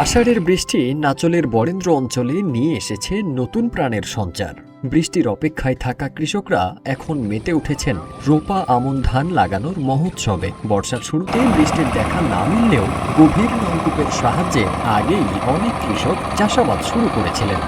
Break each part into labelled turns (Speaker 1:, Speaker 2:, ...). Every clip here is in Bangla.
Speaker 1: আষাঢ়ের বৃষ্টি নাচলের বরেন্দ্র অঞ্চলে নিয়ে এসেছে নতুন প্রাণের সঞ্চার। বৃষ্টির অপেক্ষায় থাকা কৃষকরা এখন মেতে উঠেছেন রোপা আমন ধান লাগানোর মহোৎসবে। বর্ষার শুরুতে বৃষ্টির দেখা না মিললেও গভীর নলকূপের সাহায্যে আগেই অনেক কৃষক চাষাবাদ শুরু করেছিলেন।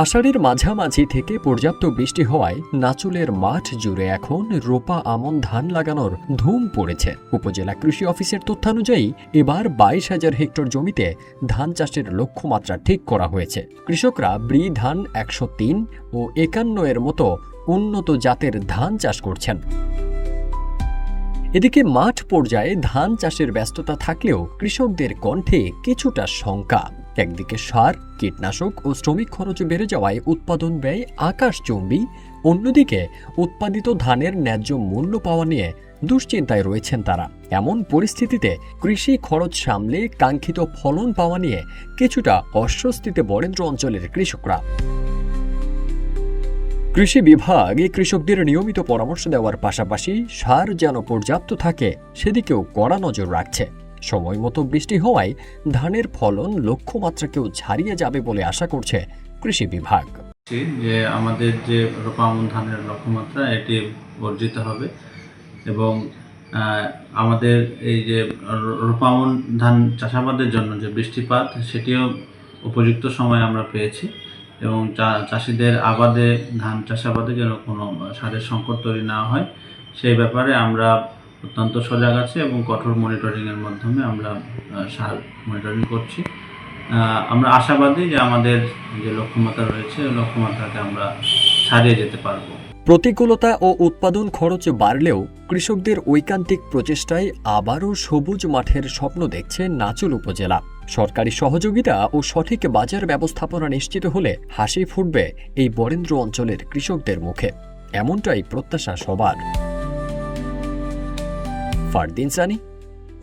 Speaker 1: আষাঢ়ের মাঝামাঝি থেকে পর্যাপ্ত বৃষ্টি হওয়ায় নাচলের মাঠ জুড়ে এখন রোপা আমন ধান লাগানোর ধুম পড়েছে। উপজেলা কৃষি অফিসের তথ্যানুযায়ী এবার 22,000 হেক্টর জমিতে ধান চাষের লক্ষ্যমাত্রা ঠিক করা হয়েছে। কৃষকরা ব্রি ধান 103 ও 51 এর মতো উন্নত জাতের ধান চাষ করছেন। এদিকে মাঠ পর্যায়ে ধান চাষের ব্যস্ততা থাকলেও কৃষকদের কণ্ঠে কিছুটা শঙ্কা। একদিকে সার, কীটনাশক ও শ্রমিক খরচ বেড়ে যাওয়ায় উৎপাদন ব্যয় আকাশচুম্বী, অন্যদিকে উৎপাদিত ধানের ন্যায্য মূল্য পাওয়া নিয়ে দুশ্চিন্তায় রয়েছেন তারা। এমন পরিস্থিতিতে কৃষি খরচ সামলে কাঙ্ক্ষিত ফলন পাওয়া নিয়ে কিছুটা অস্বস্তিতে বরেন্দ্র অঞ্চলের কৃষকরা। কৃষি বিভাগ কৃষকদের নিয়মিত পরামর্শ দেওয়ার পাশাপাশি সার যেন পর্যাপ্ত থাকে সেদিকেও কড়া নজর রাখছে। সময় মতো বৃষ্টি হওয়ায় ধানের ফলন লক্ষ্যমাত্রাকেও ছাড়িয়ে যাবে বলে আশা করছে কৃষি বিভাগ।
Speaker 2: যে আমাদের যে রোপা আমন ধানের লক্ষ্যমাত্রা এটি অর্জিত হবে এবং আমাদের এই যে রোপা আমন ধান চাষাবাদের জন্য যে বৃষ্টিপাত সেটিও উপযুক্ত সময় আমরা পেয়েছি এবং চাষিদের আবাদে ধান চাষাবাদে যেন কোনো সারের সংকট তৈরি না হয় সেই ব্যাপারে আমরা অত্যন্ত সজাগ আছি এবং কঠোর মনিটরিংয়ের মাধ্যমে আমরা সার মনিটরিং করছি। আমরা আশাবাদী যে আমাদের যে লক্ষ্যমাত্রা রয়েছে লক্ষ্যমাত্রাকে আমরা ছাড়িয়ে যেতে পারবো।
Speaker 1: প্রতিকূলতা ও উৎপাদন খরচ বাড়লেও কৃষকদের ঐকান্তিক প্রচেষ্টায় আবারও সবুজ মাঠের স্বপ্ন দেখছে নাচল উপজেলা। সরকারি সহযোগিতা ও সঠিক বাজার ব্যবস্থাপনা নিশ্চিত হলে হাসি ফুটবে এই বরেন্দ্র অঞ্চলের কৃষকদের মুখে, এমনটাই প্রত্যাশা সবার। ফারদিন সানি,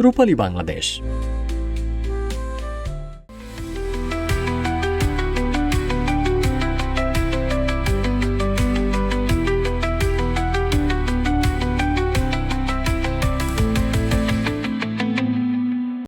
Speaker 1: রূপালী বাংলাদেশ।